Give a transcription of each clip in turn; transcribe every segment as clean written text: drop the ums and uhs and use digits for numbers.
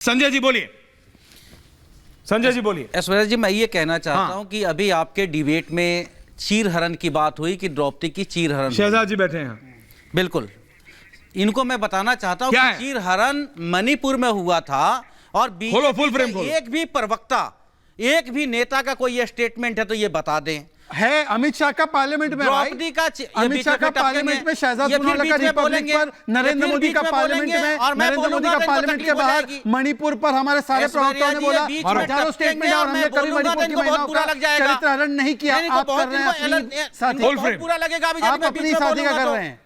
संजय जी बोलिए। संजय जी बोलिए। ऐश्वर्या जी, मैं ये कहना चाहता हूं कि अभी आपके डिबेट में चीरहरण की बात हुई कि द्रौपदी की चीरहरण। शहजाद जी बैठे हैं। बिल्कुल, इनको मैं बताना चाहता हूं कि चीरहरण मणिपुर में हुआ था और बीजेपी एक भी प्रवक्ता, एक भी नेता का कोई स्टेटमेंट है तो ये बता दें। है अमित शाह का पार्लियामेंट में, द्रौपदी का अमित शाह का पार्लियामेंट में, शहजाद पुनावाला का रिपब्लिक पर, नरेंद्र मोदी का पार्लियामेंट में, नरेंद्र मोदी का पार्लियामेंट के बाहर मणिपुर पर हमारे सारे प्रवक्ताओं ने बोला हजारों स्टेटमेंट और हमने कभी मणिपुर की महिलाओं का चरित्रहरण नहीं किया। आप कर रहे हैं अपनी साथी, आप अपनी साथी का कर रहे हैं।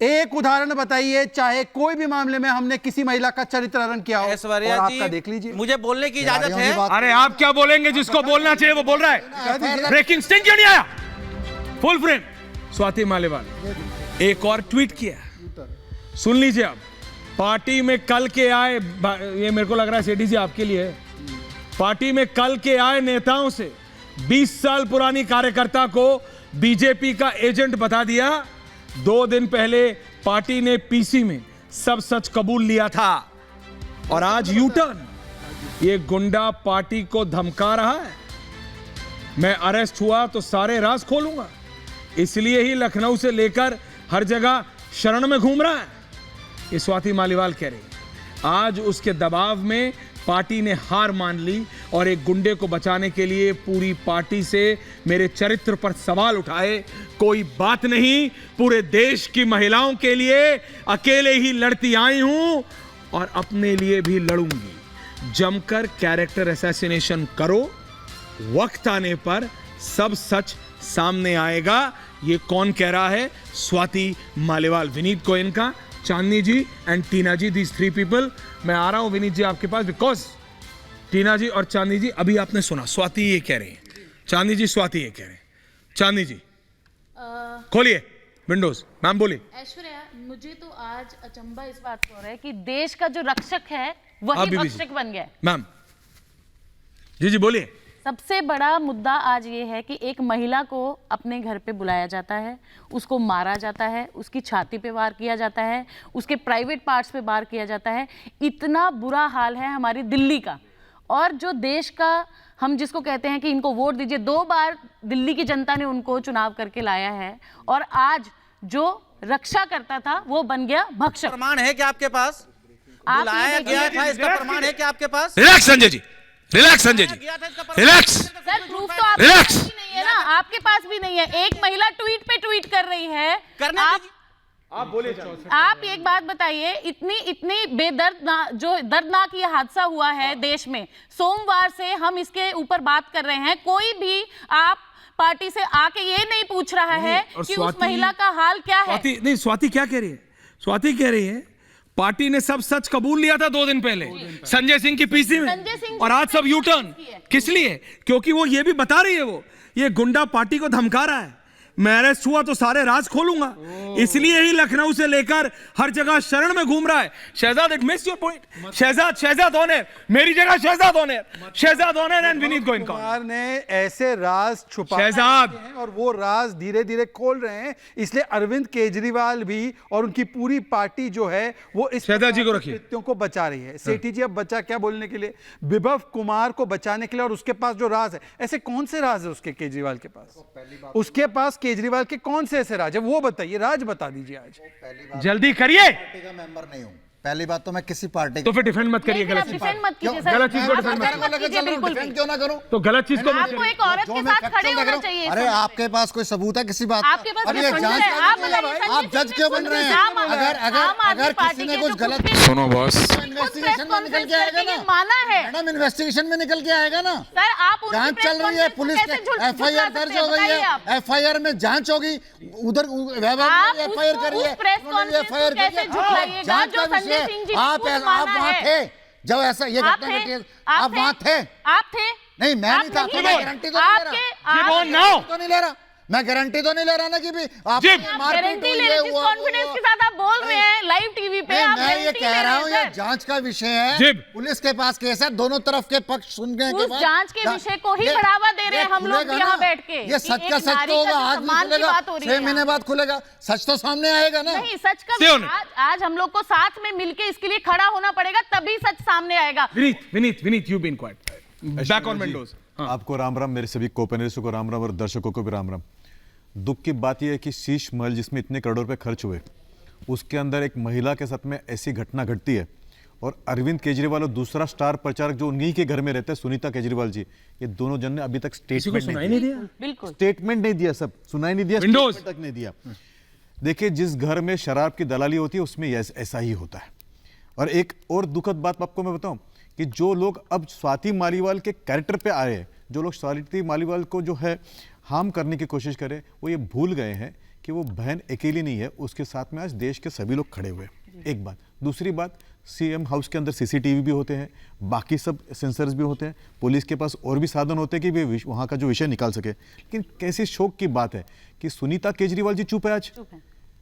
एक उदाहरण बताइए, चाहे कोई भी मामले में हमने किसी महिला का चरित्रहरण किया हो और आपका देख लीजिए। मुझे बोलने की इजाजत है। अरे आप क्या बोलेंगे, जिसको बोलना चाहिए वो बोल रहा है। ब्रेकिंग स्टिंग क्यों नहीं आया? Full frame. स्वाति मालीवाल एक और ट्वीट किया, सुन लीजिए आप। पार्टी में कल के आए, ये मेरे को लग रहा है सेठी जी आपके लिए, पार्टी में कल के आए नेताओं से 20 साल पुरानी कार्यकर्ता को बीजेपी का एजेंट बता दिया। 2 दिन पहले पार्टी ने पीसी में सब सच कबूल लिया था और आज यू टर्न। ये गुंडा पार्टी को धमका रहा है। मैं अरेस्ट हुआ तो सारे राज खोलूंगा, इसलिए ही लखनऊ से लेकर हर जगह शरण में घूम रहा है। ये स्वाति मालीवाल कह रही है। आज उसके दबाव में पार्टी ने हार मान ली और एक गुंडे को बचाने के लिए पूरी पार्टी से मेरे चरित्र पर सवाल उठाए। कोई बात नहीं, पूरे देश की महिलाओं के लिए अकेले ही लड़ती आई हूं और अपने लिए भी लड़ूंगी। जमकर कैरेक्टर असैसिनेशन करो, वक्त आने पर सब सच सामने आएगा। ये कौन कह रहा है? Swati Maliwal. Vineet Goenka, Chandni ji and Tina ji, these 3 people. मैं आ रहा हूं विनीत जी आपके पास, बिकॉज टीना जी और चांदनी जी अभी आपने सुना स्वाति ये कह रही है, चांदनी जी स्वाति ये कह रहे हैं। चांदनी जी खोलिए विंडोज। मैम बोलिए। ऐश्वर्या, मुझे तो आज अचंभा इस बात को हो रहा है कि देश का जो रक्षक है वही भक्षक बन गया। मैम जी बोलिए। सबसे बड़ा मुद्दा आज ये है कि एक महिला को अपने घर पे बुलाया जाता है, उसको मारा जाता है, उसकी छाती पे वार किया जाता है, उसके प्राइवेट पार्ट्स पे वार किया जाता है। इतना बुरा हाल है हमारी दिल्ली का। और जो देश का, हम जिसको कहते हैं कि इनको वोट दीजिए, 2 बार दिल्ली की जनता ने उनको चुनाव करके लाया है और आज जो रक्षा करता था वो बन गया भक्षक। प्रमाण है क्या आपके पास? बुलाया गया था, इसका प्रमाण है क्या आपके पास? Relax Sanjay ji, relax Sanjay ji, relax. Sir, proof तो आपके पास भी नहीं है ना, आपके पास भी नहीं है। एक महिला ट्वीट पे ट्वीट कर रही है। आप बोलिए। आप एक बात बताइए, इतनी जो दर्दनाक ये हादसा हुआ है देश में, सोमवार से हम इसके ऊपर बात कर रहे हैं। कोई भी आप पार्टी से आके ये नहीं पूछ रहा है कि उस महिला का हाल क्या है। नहीं, स्वाति क्या कह रही है? स्वाति कह रही है पार्टी ने सब सच कबूल लिया था 2 दिन पहले संजय सिंह की पीसी में, और आज सब यू टर्न। किस लिए? क्योंकि वो ये भी बता रही है, वो ये गुंडा पार्टी को धमका रहा है। मैं अरेस्ट हुआ तो सारे राज खोलूंगा, इसलिए ही लखनऊ से लेकर हर जगह शरण में घूम रहा है। Shahzad, it miss your point. Shahzad ऑनर, मेरी जगह शहजाद ऑनर एंड विनीत गोयन ने ऐसे राज छुपाए हैं और वो राज धीरे धीरे खोल रहे हैं। इसलिए अरविंद केजरीवाल भी और उनकी पूरी पार्टी जो है वो इस शहजाद जी को रखिए, कृत्यों को बचा रही है। सेठी जी अब बचा क्या बोलने के लिए? विभव कुमार को बचाने के लिए। और उसके पास जो राज है, ऐसे कौन से राज है उसके केजरीवाल के पास? उसके पास केजरीवाल के कौन से ऐसे राज है वो बताइए, राज बता दीजिए आज। जल्दी करिए। पार्टी का मेंबर नहीं हूं। पहली बात तो मैं किसी पार्टी तो फिर डिफेंड मत करिए। गलत चीज मत कीजिए सर, गलत चीज को डिफेंड क्यों ना करूं? तो गलत चीज को मत आपको एक औरत के साथ खड़े होना चाहिए। अरे आपके पास कोई सबूत है किसी बात आपके पास? आप जज क्यों बन रहे हैं? अगर किसी ने कुछ गलत, सुनो बॉस, इन्वेस्टिगेशन में निकल के आएगा ना। माना है मैडम, इन्वेस्टिगेशन में निकल के आएगा ना सर। आप जांच चल रही है, पुलिस FIR दर्ज हो गई है, FIR में जांच होगी। उधर FIR करिए, FIR करिए। जांच का विषय आप वहां थे जब ऐसा ये घटना घटी, आप वहां थे? आप थे? नहीं, मैं नहीं था। तो मैं गारंटी तो नहीं ले रहा। तो नहीं ले रहा। मैं गारंटी तो नहीं ले रहा ना कि भी आप गारंटी ले रहे, जिस कॉन्फिडेंस के साथ आप बोल रहे हैं लाइव टीवी पे, आप मैं ये कह रहा हूँ, ये जांच का विषय है, पुलिस के पास केस है, दोनों तरफ के पक्ष सुनने के बाद जांच के विषय को ही बढ़ावा दे रहे हैं हम लोग यहाँ बैठ के। ये सच का सच तो होगा, आज नहीं खुलेगा, 6 महीने बाद खुलेगा, सच तो सामने आएगा ना। नहीं, सच का आज हम लोग को साथ में मिलके इसके लिए खड़ा होना पड़ेगा, तभी सच सामने आएगा। Vineet you been quiet, back on windows. आपको राम राम, मेरे सभी को पैनलिस्टों को राम राम और दर्शकों को भी राम राम। दुख की बात यह है कि शीश महल जिसमें इतने करोड़ रुपए खर्च हुए, उसके अंदर एक महिला के साथ में ऐसी घटना घटती है, और अरविंद केजरीवाल और दूसरा स्टार प्रचारक जो उन्हीं के घर में रहते हैं, सुनीता केजरीवाल जी, ये दोनों जन ने अभी तक स्टेटमेंट नहीं दिया। बिल्कुल स्टेटमेंट नहीं दिया, सब सुनाई नहीं दिया, स्टेटमेंट तक नहीं दिया। देखिए, जिस घर में शराब की दलाली होती है उसमें ऐसा ही होता है। और एक और दुखद बात आपको मैं बताऊं कि जो लोग अब स्वाति मालीवाल के कैरेक्टर पे आए हैं, जो लोग स्वाति मालीवाल को जो है हार्म करने की कोशिश करें, वो ये भूल गए हैं कि वो बहन अकेली नहीं है, उसके साथ में आज देश के सभी लोग खड़े हुए हैं। एक बात। दूसरी बात, सीएम हाउस के अंदर सीसीटीवी भी होते हैं, बाकी सब सेंसर्स भी होते हैं, पुलिस के पास और भी साधन होते हैं कि वे वहाँ का जो विषय निकाल सके। लेकिन कैसी शौक की बात है कि सुनीता केजरीवाल जी चुप है आज।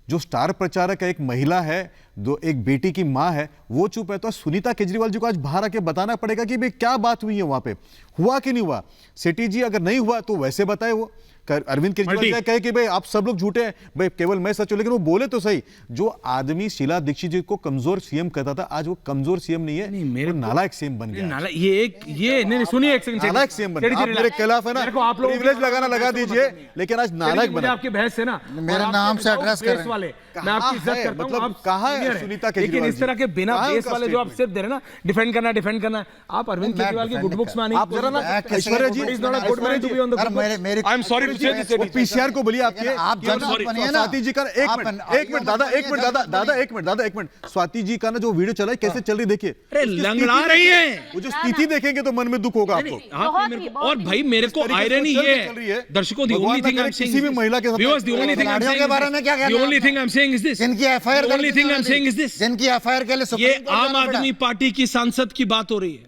जो स्टार प्रचारक है, एक महिला है, दो एक बेटी की माँ है, वो चुप है। तो सुनीता केजरीवाल जी को आज बाहर आके बताना पड़ेगा कि भाई क्या बात हुई है, वहां पे हुआ कि नहीं हुआ। सेठी जी अगर नहीं हुआ तो वैसे बताए, वो अरविंद केजरीवाल कहे कि भाई आप सब लोग झूठे हैं, भाई केवल मैं सच हूं, लेकिन वो बोले तो सही। जो आदमी शीला दीक्षित जी को कमजोर सीएम कहता था, आज वो कमजोर सीएम नहीं है, मेरे नालायक सीएम बन गया। नहीं सुनिए एक सेकंड, नालायक सीएम बन गया। मेरे खिलाफ है ना, प्रिविलेज लगाना लगा दीजिए, लेकिन आज नालायक बना। आपकी बहस है ना, मेरे नाम से एड्रेस करें वाले, मैं आपकी इज्जत करता हूं, मतलब कहां है सुनीता केजरीवाल? लेकिन इस तरह के बिना बेस वाले जो आप सिर्फ दे रहे ना, डिफेंड करना, आप अरविंद केजरीवाल की गुड बुक्स में आने, आप जरा ना Aishwarya ji, is not a good man to be on the good. I am sorry to say this, PCR को बोलिए आपके, आप जनता बनिए ना। स्वाति जी का एक मिनट दादा, एक मिनट स्वाति जी का ना जो वीडियो चला है, कैसे चल रही देखिए। अरे लंगड़ा रही है, वो जो स्थिति देखेंगे तो मन में दुख होगा आपको। और भाई मेरे को आयरनी ये है, दर्शकों, the only thing I'm saying, किसी भी महिला के साथ, viewers, the only thing I'm saying, के बारे में क्या कहना है? the only thing I'm saying is this, जिनकी FIR, the only thing I'm saying is this, जिनकी एफआईआर के लिए ये सुप्रीम कोर्ट आम जाना पड़ा। आदमी पार्टी की सांसद की बात हो रही है।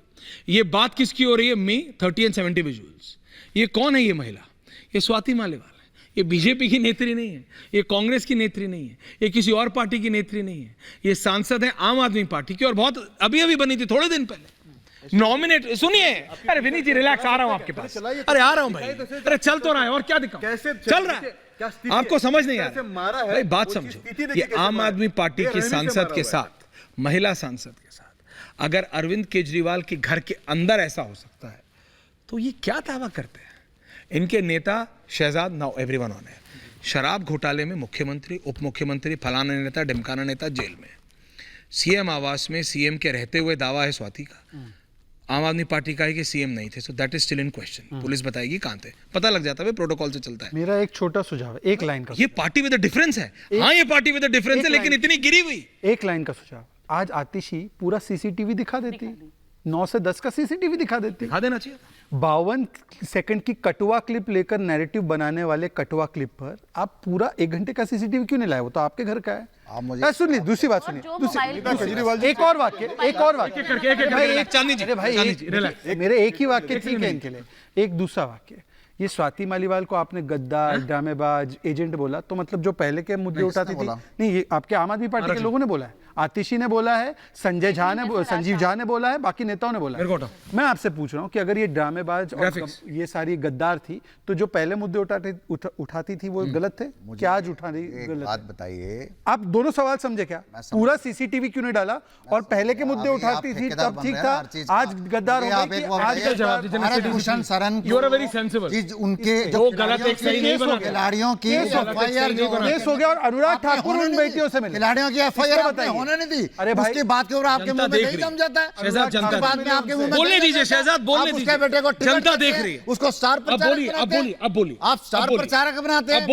ये बात किसकी हो रही है? मी 30 and 70 विजुअल्स। ये कौन है ये महिला? ये स्वाति मालीवाल है। ये बीजेपी की नेत्री नहीं है, ये कांग्रेस की नेत्री नहीं है, ये किसी और पार्टी की नेत्री नहीं है, ये सांसद है आम आदमी पार्टी की, और बहुत अभी बनी थी, थोड़े दिन पहले नॉमिनेट। सुनिए, अरे विनीत जी रिलैक्स, आ रहा हूं आपके पास, अरे आ रहा हूं भाई, अरे चल तो रहा है, और क्या दिखाऊं, चल रहा है, आपको समझ नहीं आ रहा भाई, बात समझो। ये आम आदमी पार्टी की सांसद के साथ, महिला सांसद के साथ अगर अरविंद केजरीवाल के घर के अंदर ऐसा हो सकता है, तो ये क्या दावा करते हैं? इनके नेता शहजाद, नाउ एवरीवन ऑन है, शराब घोटाले में मुख्यमंत्री, उप मुख्यमंत्री, फलाना नेता, ढिमकाना नेता जेल में, सीएम आवास में सीएम के रहते हुए दावा है स्वाति का, आम आदमी पार्टी का है कि सीएम नहीं थे, so that is still in question. Police बताएगी कहां थे, पता लग जाता है, प्रोटोकॉल से चलता है। मेरा एक छोटा सुझाव है, एक लाइन का। ये पार्टी विद डिफरेंस है, हाँ ये पार्टी विद डिफरेंस है, लेकिन इतनी गिरी हुई। एक लाइन का सुझाव, आज आतिशी पूरा सीसीटीवी दिखा देती, 9 से 10 का सीसीटीवी दिखा देती, दिखा देना चाहिए। 52 सेकंड की कटुआ क्लिप लेकर नैरेटिव बनाने वाले कटुआ क्लिप पर आप पूरा 1 घंटे का सीसीटीवी क्यों नहीं लाए? वो तो आपके घर का है। आप मुझे सुन ली, दूसरी बात सुनिए, एक और वाक्य, मेरे एक ही वाक्य ठीक है इनके लिए। एक दूसरा वाक्य, ये स्वाति मालीवाल को आपने गद्दार, ड्रामेबाज, एजेंट बोला, तो मतलब जो पहले के मुद्दे उठाती थी, नहीं ये आपके आम आदमी पार्टी के लोगों ने बोला है, आतिशी ने बोला है, संजय झा ने, संजीव झा ने बोला है, बाकी नेताओं ने बोला है। मैं आपसे पूछ रहा हूं कि अगर ये ड्रामेबाज और ये सारी गद्दार थी, तो जो पहले मुद्दे उठाती थी वो गलत थे क्या? आज उठा रही गलत? बात बताइए, आप दोनों सवाल समझे क्या? पूरा सीसीटीवी क्यों नहीं डाला? और पहले के मुद्दे उठाती थी तब ठीक था, आज गद्दार हो गई। भूषण शरण उनके जो गलत एक सही नहीं बना, खिलाड़ियों की एफआईआर केस हो गया, और अनुराग ठाकुर उन बेटियों से मिले, खिलाड़ियों की एफआईआर बताइए होने नहीं दी। अरे भाई, उसकी बात के ऊपर आपके मुंह में नहीं जम जाता है। शहजाद, जनता बाद में आपके मुंह में बोलने दीजिए, शहजाद बोलने दीजिए, बेटे को जनता देख रही है, उसको स्टार प्रचारक अब बोलिए, आप स्टार प्रचारक बनाते हैं।